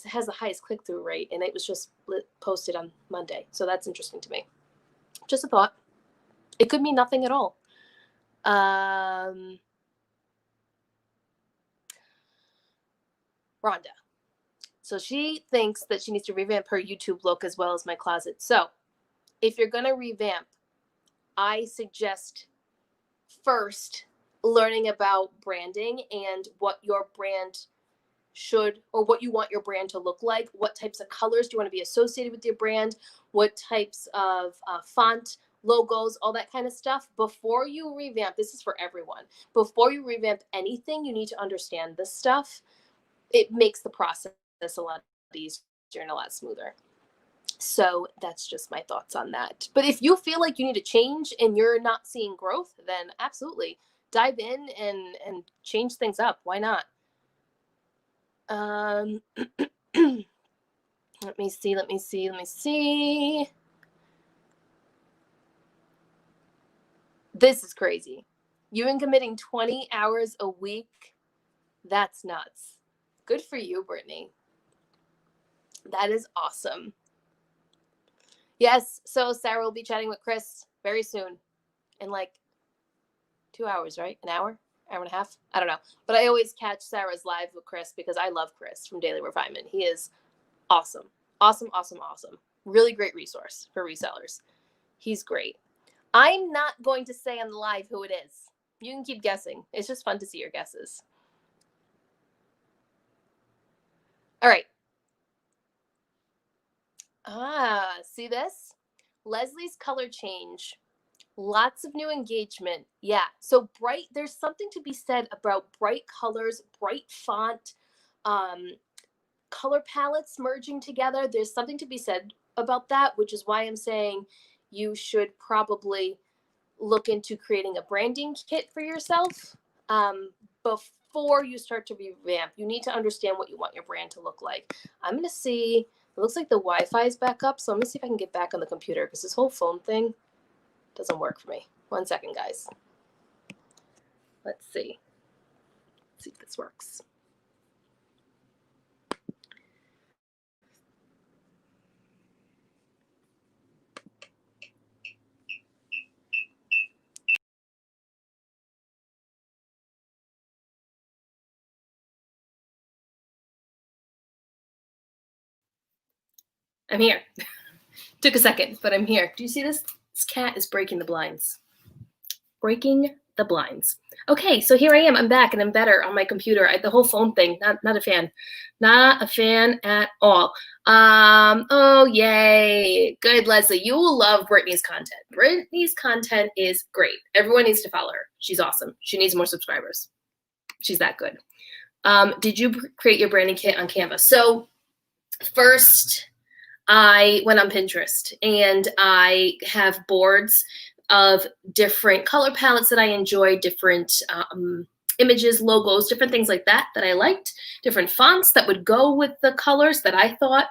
has the highest click-through rate, and it was just posted on Monday. So that's interesting to me. Just a thought. It could mean nothing at all. Rhonda. So she thinks that she needs to revamp her YouTube look as well as my closet. So if you're going to revamp, I suggest first learning about branding and what your brand should, or what you want your brand to look like. What types of colors do you want to be associated with your brand? What types of font, logos, all that kind of stuff. Before you revamp, this is for everyone. Before you revamp anything, you need to understand this stuff. It makes the process a lot easier and a lot smoother. So that's just my thoughts on that. But if you feel like you need to change and you're not seeing growth, then absolutely dive in and change things up. Why not? Let me see. This is crazy. You've been committing 20 hours a week. That's nuts. Good for you, Brittany. That is awesome. Yes, so Sarah will be chatting with Chris very soon in like 2 hours, right? An hour and a half? I don't know. But I always catch Sarah's live with Chris because I love Chris from Daily Refinement. He is awesome. Awesome. Really great resource for resellers. He's great. I'm not going to say on the live who it is. You can keep guessing. It's just fun to see your guesses. All right. See this? Leslie's color change. Lots of new engagement. Yeah. So bright, there's something to be said about bright colors, bright font, color palettes merging together. There's something to be said about that, which is why I'm saying you should probably look into creating a branding kit for yourself before you start to revamp. You need to understand what you want your brand to look like. I'm going to see, it looks like the Wi-Fi is back up, so I'm going to see if I can get back on the computer because this whole phone thing doesn't work for me. 1 second, guys. Let's see. Let's see if this works. I'm here. Took a second, but I'm here. Do you see this? This cat is breaking the blinds. Breaking the blinds. Okay, so here I am. I'm back and I'm better on my computer. The whole phone thing, not a fan. Not a fan at all. Oh, yay. Good, Leslie. You will love Brittany's content. Brittany's content is great. Everyone needs to follow her. She's awesome. She needs more subscribers. She's that good. Did you create your branding kit on Canva? So first, I went on Pinterest and I have boards of different color palettes that I enjoy, different images, logos, different things like that I liked, different fonts that would go with the colors that I thought.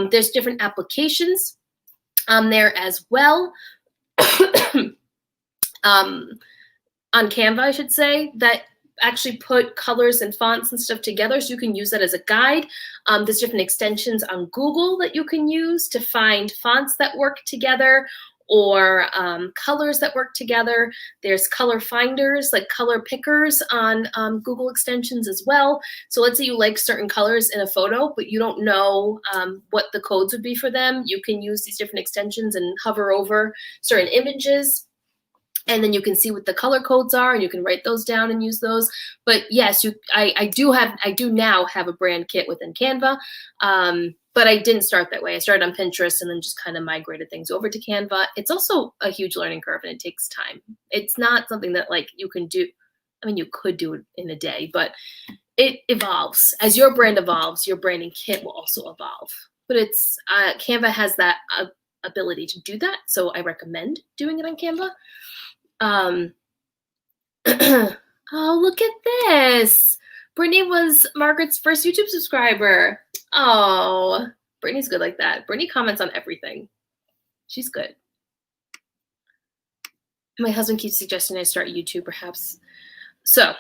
There's different applications there as well. On Canva, I should say, that actually put colors and fonts and stuff together, so you can use that as a guide. There's different extensions on Google that you can use to find fonts that work together or colors that work together. There's color finders, like color pickers on Google extensions as well. So let's say you like certain colors in a photo, but you don't know what the codes would be for them. You can use these different extensions and hover over certain images, and then you can see what the color codes are, and you can write those down and use those. But yes, I do now have a brand kit within Canva, but I didn't start that way. I started on Pinterest and then just kind of migrated things over to Canva. It's also a huge learning curve and it takes time. It's not something that like you can do. I mean, you could do it in a day, but it evolves. As your brand evolves, your branding kit will also evolve. But it's Canva has that ability to do that, so I recommend doing it on Canva. Oh, look at this. Brittany was Margaret's first YouTube subscriber. Oh, Brittany's good like that. Brittany comments on everything. She's good. My husband keeps suggesting I start YouTube, perhaps. So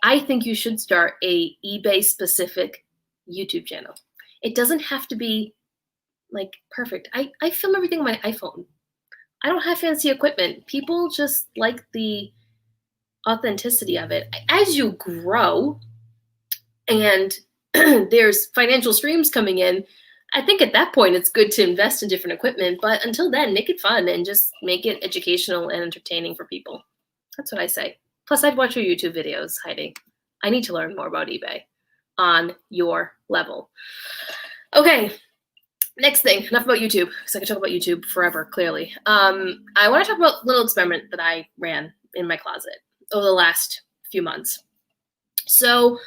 I think you should start a eBay-specific YouTube channel. It doesn't have to be like perfect. I film everything on my iPhone. I don't have fancy equipment. People just like the authenticity of it. As you grow and there's financial streams coming in, I think at that point it's good to invest in different equipment. But until then, make it fun and just make it educational and entertaining for people. That's what I say. Plus, I'd watch your YouTube videos, Heidi. I need to learn more about eBay on your level. Okay, next thing. Enough about YouTube, because I could talk about YouTube forever, clearly. I want to talk about a little experiment that I ran in my closet over the last few months. So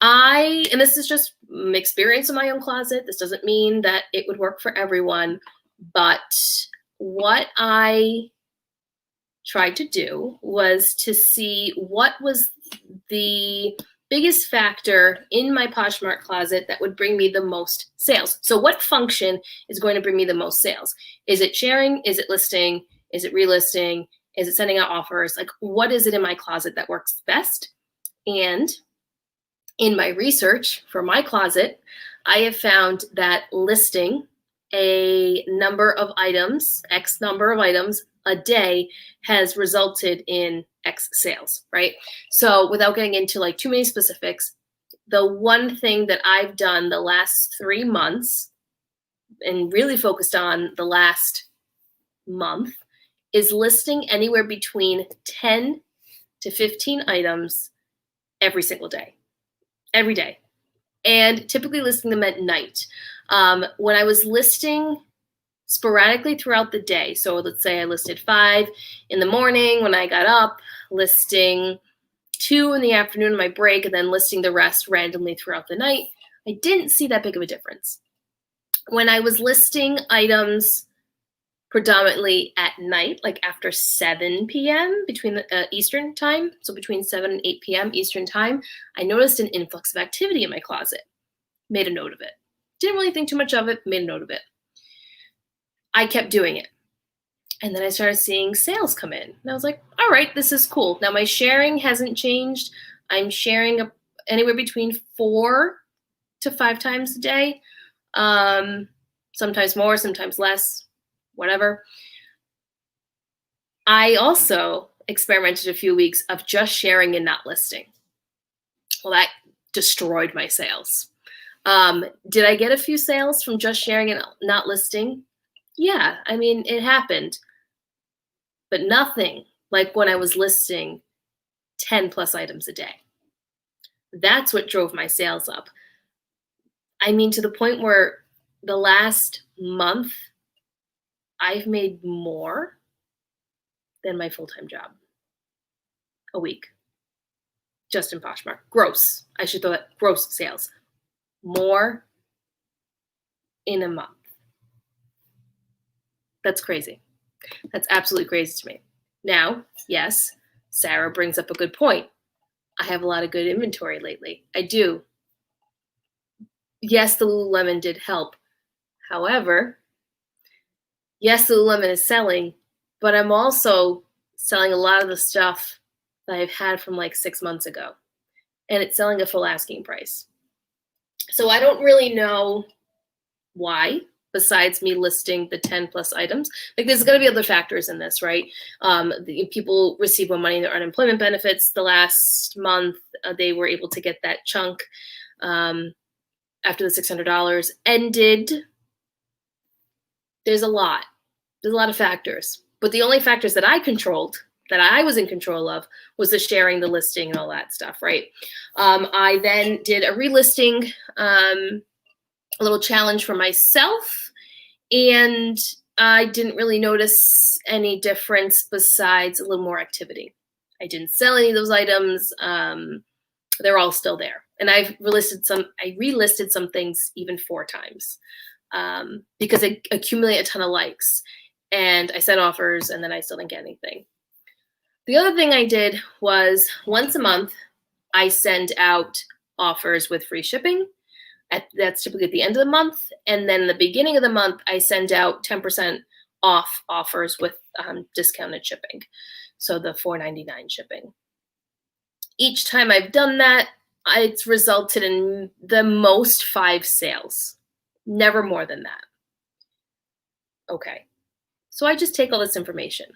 and this is just experience in my own closet. This doesn't mean that it would work for everyone, but what I tried to do was to see what was the biggest factor in my Poshmark closet that would bring me the most sales. So what function is going to bring me the most sales? Is it sharing? Is it listing? Is it relisting? Is it sending out offers? Like, what is it in my closet that works best? And in my research for my closet, I have found that listing a number of items, X number of items a day has resulted in X sales, right? So without getting into like too many specifics, the one thing that I've done the last 3 months and really focused on the last month is listing anywhere between 10 to 15 items every single day. Every day, and typically listing them at night. When I was listing sporadically throughout the day, so let's say I listed 5 in the morning when I got up, listing 2 in the afternoon on my break, and then listing the rest randomly throughout the night, I didn't see that big of a difference. When I was listing items predominantly at night, like after 7 p.m. between the Eastern time, so between 7 and 8 p.m. Eastern time, I noticed an influx of activity in my closet. Made a note of it. Didn't really think too much of it, made a note of it. I kept doing it. And then I started seeing sales come in. And I was like, all right, this is cool. Now my sharing hasn't changed. I'm sharing anywhere between 4 to 5 times a day. Sometimes more, sometimes less. Whatever. I also experimented a few weeks of just sharing and not listing. Well, that destroyed my sales. Did I get a few sales from just sharing and not listing? Yeah, I mean, it happened. But nothing like when I was listing 10 plus items a day. That's what drove my sales up. I mean, to the point where the last month, I've made more than my full-time job a week, just in Poshmark. Gross. I should throw that gross sales. More in a month. That's crazy. That's absolutely crazy to me. Now, yes, Sarah brings up a good point. I have a lot of good inventory lately. I do. Yes, the Lululemon did help. However, yes, the Lululemon is selling, but I'm also selling a lot of the stuff that I've had from like 6 months ago. And it's selling a full asking price. So I don't really know why, besides me listing the 10 plus items. Like there's going to be other factors in this, right? People receive more money in their unemployment benefits. The last month, they were able to get that chunk after the $600 ended. There's a lot. There's a lot of factors. But the only factors that I controlled, that I was in control of, was the sharing, the listing, and all that stuff, right? I then did a relisting, a little challenge for myself, and I didn't really notice any difference besides a little more activity. I didn't sell any of those items. They're all still there. And I relisted some things even 4 times because I accumulate a ton of likes. And I sent offers, and then I still didn't get anything. The other thing I did was once a month, I send out offers with free shipping. That's typically at the end of the month. And then the beginning of the month, I send out 10% off offers with discounted shipping. So the $4.99 shipping. Each time I've done that, it's resulted in the most 5 sales. Never more than that. Okay. So I just take all this information.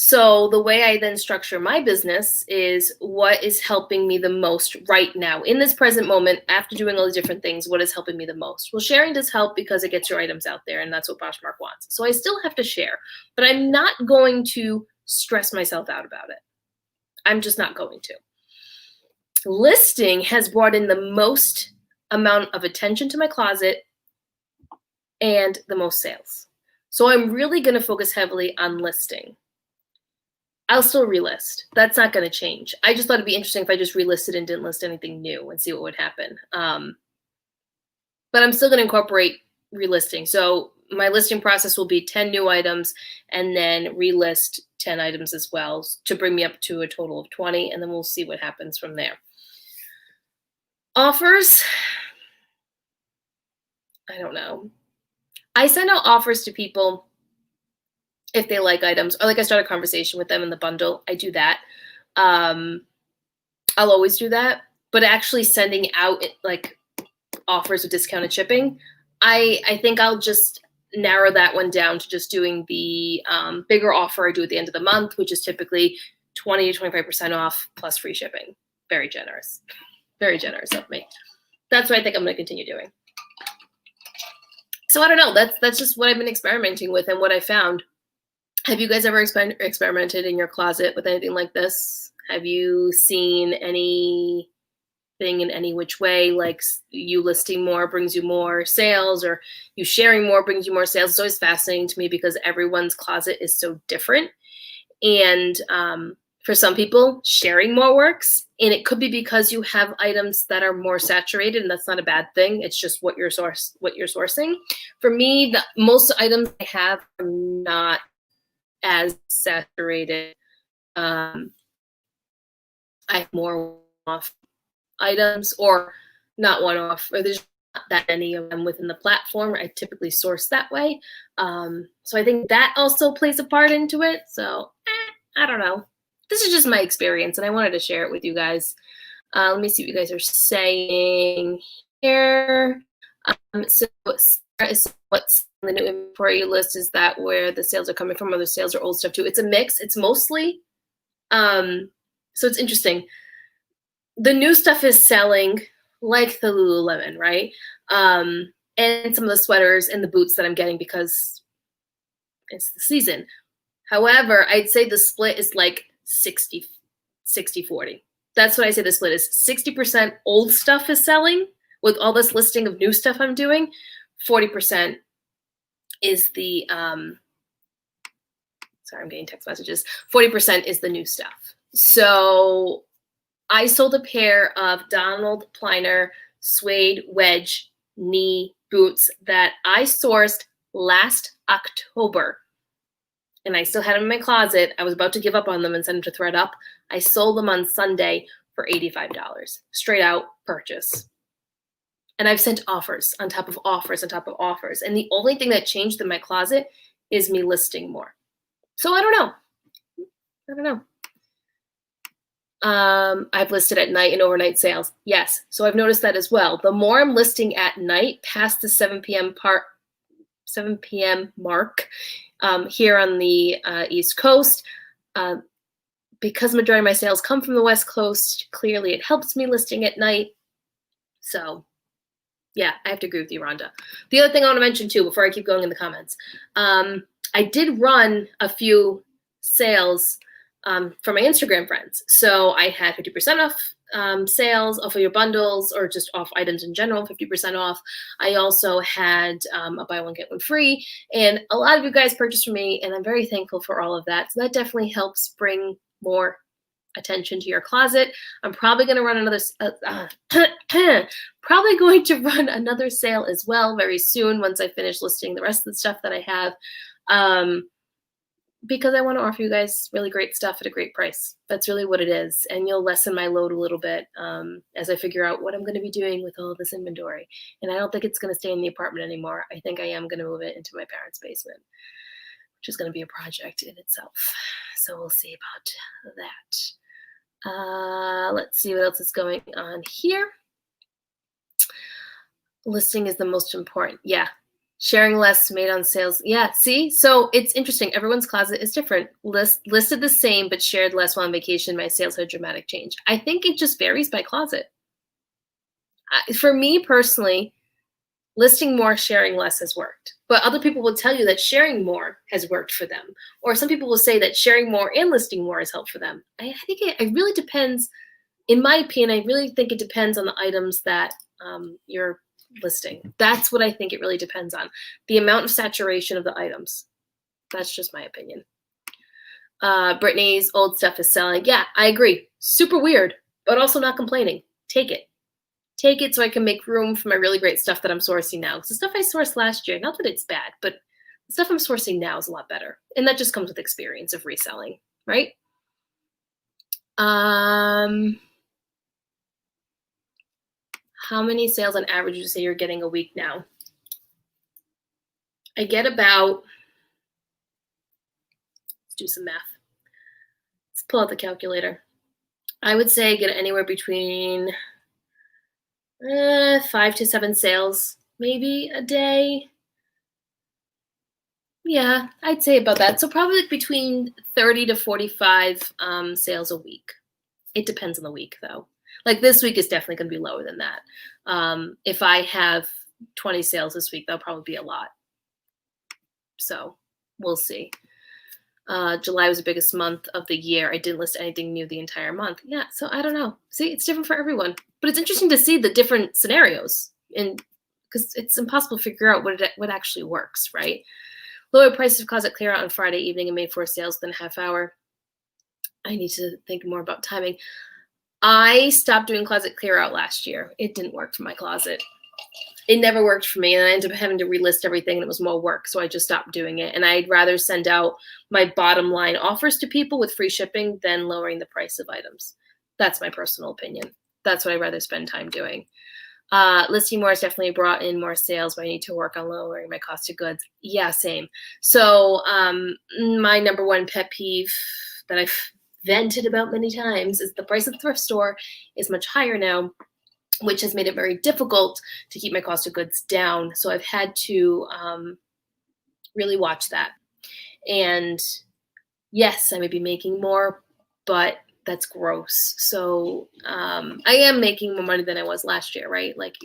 So the way I then structure my business is what is helping me the most right now in this present moment after doing all these different things. What is helping me the most? Well, sharing does help because it gets your items out there, and that's what Poshmark wants. So I still have to share, but I'm not going to stress myself out about it. I'm just not going to. Listing has brought in the most amount of attention to my closet and the most sales. So I'm really going to focus heavily on listing. I'll still relist. That's not going to change. I just thought it'd be interesting if I just relisted and didn't list anything new and see what would happen. But I'm still going to incorporate relisting. So my listing process will be 10 new items and then relist 10 items as well to bring me up to a total of 20, and then we'll see what happens from there. Offers, I don't know. I send out offers to people if they like items, or like I start a conversation with them in the bundle. I do that. I'll always do that. But actually sending out like offers with discounted shipping, I think I'll just narrow that one down to just doing the bigger offer I do at the end of the month, which is typically 20 to 25% off plus free shipping. Very generous. Very generous of me. That's what I think I'm going to continue doing. So I don't know. That's just what I've been experimenting with and what I found. Have you guys ever experimented in your closet with anything like this? Have you seen anything in any which way, like you listing more brings you more sales, or you sharing more brings you more sales? It's always fascinating to me because everyone's closet is so different. And for some people, sharing more works. And it could be because you have items that are more saturated, and that's not a bad thing. It's just what you're sourcing. For me, most items I have are not as saturated. I have more one-off items, or not one-off, or there's not that many of them within the platform. I typically source that way. So I think that also plays a part into it. So I don't know. This is just my experience, and I wanted to share it with you guys. Let me see what you guys are saying here. So what's the new inventory list? Is that where the sales are coming from, or the sales are old stuff too? It's a mix. It's mostly, so it's interesting. The new stuff is selling like the Lululemon, right? And some of the sweaters and the boots that I'm getting because it's the season. However, I'd say the split is like 60-40. That's what I say the split is. 60% old stuff is selling with all this listing of new stuff I'm doing. 40% is the, sorry, I'm getting text messages. 40% is the new stuff. So I sold a pair of Donald Pliner suede wedge knee boots that I sourced last October. And I still had them in my closet. I was about to give up on them and send them to ThreadUp. I sold them on Sunday for $85. Straight out purchase. And I've sent offers on top of offers on top of offers. And the only thing that changed in my closet is me listing more. So I don't know. I've listed at night and overnight sales. Yes. So I've noticed that as well. The more I'm listing at night past the 7 p.m. mark here on the East Coast, because majority of my sales come from the West Coast, clearly it helps me listing at night. So yeah, I have to agree with you, Rhonda. The other thing I want to mention too, before I keep going in the comments, I did run a few sales for my Instagram friends. So I had 50% off sales off of your bundles, or just off items in general, 50% off. I also had a buy one, get one free. And a lot of you guys purchased from me, and I'm very thankful for all of that. So that definitely helps bring more attention to your closet. I'm probably going to run another, another sale as well very soon once I finish listing the rest of the stuff that I have. Because I want to offer you guys really great stuff at a great price. That's really what it is. And you'll lessen my load a little bit as I figure out what I'm going to be doing with all of this inventory. And I don't think it's going to stay in the apartment anymore. I think I am going to move it into my parents' basement, which is going to be a project in itself. So we'll see about that. Let's see what else is going on here. Listing is the most important. Yeah. Sharing less made on sales. Yeah, see? So it's interesting. Everyone's closet is different. Listed the same, but shared less while on vacation. My sales had a dramatic change. I think it just varies by closet. For me personally, listing more, sharing less has worked. But other people will tell you that sharing more has worked for them. Or some people will say that sharing more and listing more has helped for them. I think it really depends. In my opinion, I really think it depends on the items that you're listing. That's what I think it really depends on. The amount of saturation of the items. That's just my opinion. Brittany's old stuff is selling. Yeah, I agree. Super weird, but also not complaining. Take it. Take it so I can make room for my really great stuff that I'm sourcing now. Because the stuff I sourced last year, not that it's bad, but the stuff I'm sourcing now is a lot better. And that just comes with experience of reselling, right? How many sales on average would you say you're getting a week now? I get about, let's do some math. Let's pull out the calculator. I would say I get anywhere between 5 to 7 sales maybe a day. Yeah, I'd say about that. So probably like between 30 to 45 sales a week. It depends on the week though. Like this week is definitely going to be lower than that. If I have 20 sales this week, that'll probably be a lot. So we'll see. July was the biggest month of the year. I didn't list anything new the entire month. Yeah, so I don't know. See, it's different for everyone. But it's interesting to see the different scenarios, and because it's impossible to figure out what actually works, right? Lower prices of closet clear out on Friday evening and made for sales within a half hour. I need to think more about timing. I stopped doing closet clear out last year. It didn't work for my closet. It never worked for me, and I ended up having to relist everything, and it was more work, so I just stopped doing it. And I'd rather send out my bottom line offers to people with free shipping than lowering the price of items. That's my personal opinion. That's what I'd rather spend time doing. Listing more has definitely brought in more sales, but I need to work on lowering my cost of goods. Yeah, same. So my number one pet peeve that I've vented about many times is the price of the thrift store is much higher now, which has made it very difficult to keep my cost of goods down. So I've had to really watch that. And yes, I may be making more, but that's gross. So I am making more money than I was last year, right? Like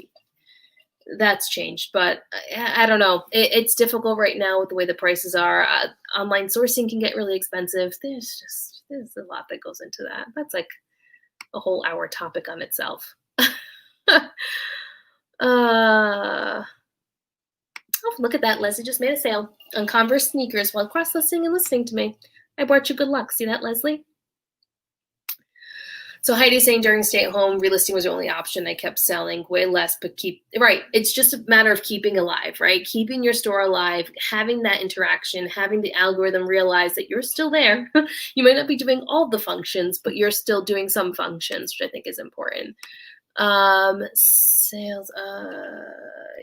that's changed, but I don't know. It's difficult right now with the way the prices are. Online sourcing can get really expensive. There's a lot that goes into that. That's like a whole hour topic on itself. Oh, look at that. Leslie just made a sale on Converse sneakers while cross-listing and listening to me. I brought you good luck. See that, Leslie? So Heidi's saying during stay at home, relisting was the only option. I kept selling way less, but right. It's just a matter of keeping alive, right? Keeping your store alive, having that interaction, having the algorithm realize that you're still there. You might not be doing all the functions, but you're still doing some functions, which I think is important. Sales,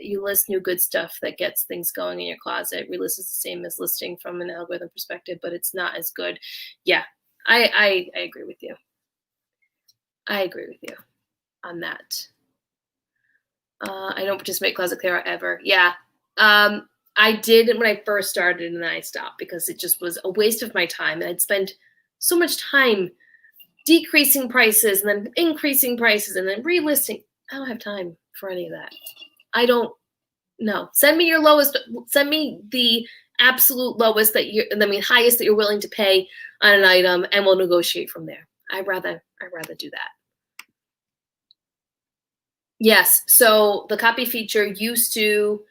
you list new good stuff that gets things going in your closet. Relist is the same as listing from an algorithm perspective, but it's not as good. Yeah, I agree with you. I agree with you on that. I don't participate closet clear out ever. Yeah. I did when I first started, and then I stopped because it just was a waste of my time. And I'd spend so much time decreasing prices and then increasing prices and then relisting. I don't have time for any of that. I don't know. Send me your lowest. Send me the absolute lowest highest that you're willing to pay on an item, and we'll negotiate from there. I'd rather do that. Yes. So the copy feature used to,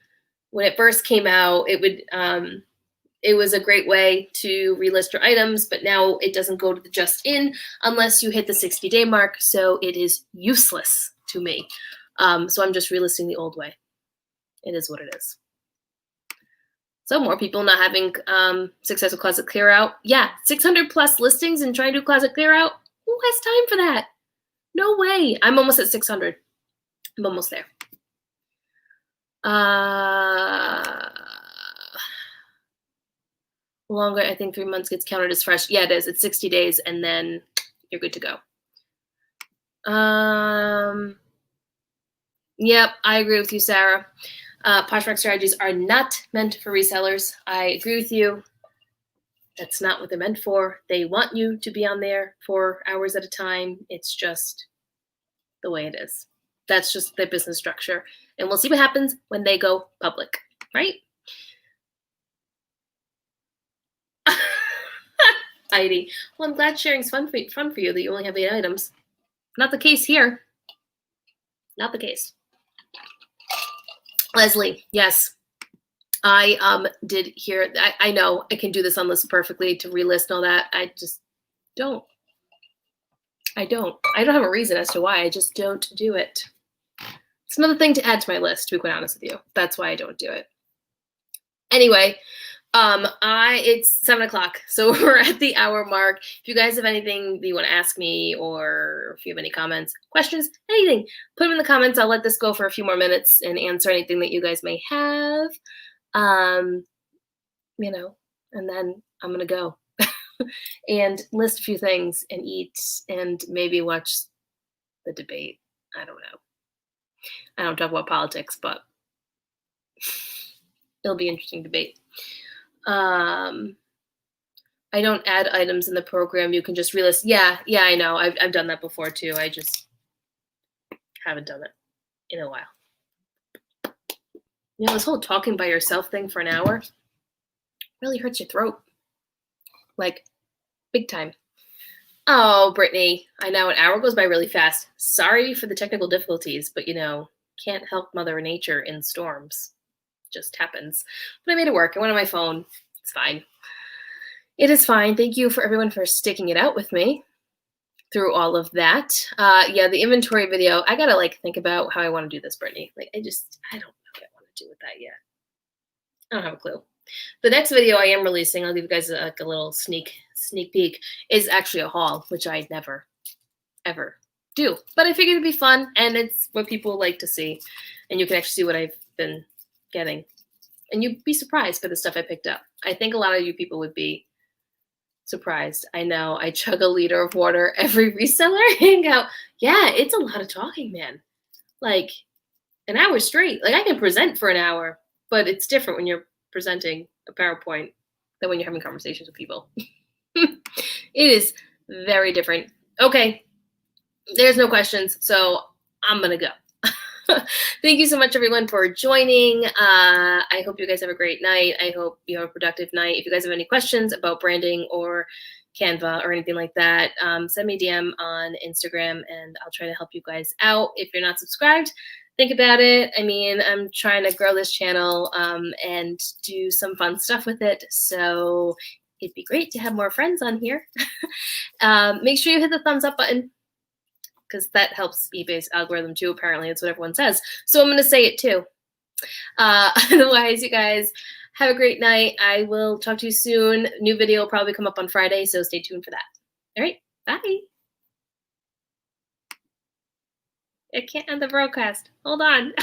when it first came out, it was a great way to relist your items, but now it doesn't go to the just in unless you hit the 60-day mark. So it is useless to me. So I'm just relisting the old way. It is what it is. So more people not having success with closet clear out. Yeah, 600 plus listings and trying to do closet clear out. Who has time for that? No way. I'm almost at 600. I'm almost there. Longer, I think 3 months gets counted as fresh. Yeah, it is. It's 60 days, and then you're good to go. Yep, I agree with you, Sarah. Poshmark strategies are not meant for resellers. I agree with you. That's not what they're meant for. They want you to be on there for hours at a time. It's just the way it is. That's just their business structure. And we'll see what happens when they go public, right? Heidi, well, I'm glad sharing's fun for you that you only have 8 items. Not the case here. Not the case. Leslie, yes. I did hear, I know I can do this on list perfectly to relist and all that. I just don't. I don't have a reason as to why. I just don't do it. It's another thing to add to my list, to be quite honest with you. That's why I don't do it. Anyway, it's 7 o'clock, so we're at the hour mark. If you guys have anything that you want to ask me, or if you have any comments, questions, anything, put them in the comments. I'll let this go for a few more minutes and answer anything that you guys may have. You know, and then I'm gonna go and list a few things and eat and maybe watch the debate. I don't know. I don't talk about politics, but it'll be an interesting debate. I don't add items in the program. You can just relist. Yeah, I know. I've done that before too. I just haven't done it in a while. You know, this whole talking by yourself thing for an hour really hurts your throat. Like, big time. Oh, Brittany, I know an hour goes by really fast. Sorry for the technical difficulties, but you know, can't help Mother Nature in storms. Just happens. But I made it work. I went on my phone. It's fine. It is fine. Thank you for everyone for sticking it out with me through all of that. Yeah, the inventory video, I gotta like think about how I want to do this, Brittany. Like, I don't know what I want to do with that yet. I don't have a clue. The next video I am releasing, I'll give you guys a little sneak peek, is actually a haul, which I never, ever do. But I figured it'd be fun, and it's what people like to see. And you can actually see what I've been getting. And you'd be surprised by the stuff I picked up. I think a lot of you people would be surprised. I know I chug a liter of water every reseller hangout. Yeah, it's a lot of talking, man. Like an hour straight. Like I can present for an hour, but it's different when you're presenting a PowerPoint than when you're having conversations with people. It is very different. Okay, there's no questions, so I'm gonna go. Thank you so much, everyone, for joining. I hope you guys have a great night. I hope you have a productive night. If you guys have any questions about branding or Canva or anything like that, send me a DM on Instagram, and I'll try to help you guys out. If you're not subscribed, think about it. I mean, I'm trying to grow this channel and do some fun stuff with it. So it'd be great to have more friends on here. Make sure you hit the thumbs up button, because that helps eBay's algorithm too. Apparently, that's what everyone says. So I'm going to say it too. Otherwise, you guys have a great night. I will talk to you soon. New video will probably come up on Friday, so stay tuned for that. All right, bye. I can't end the broadcast. Hold on.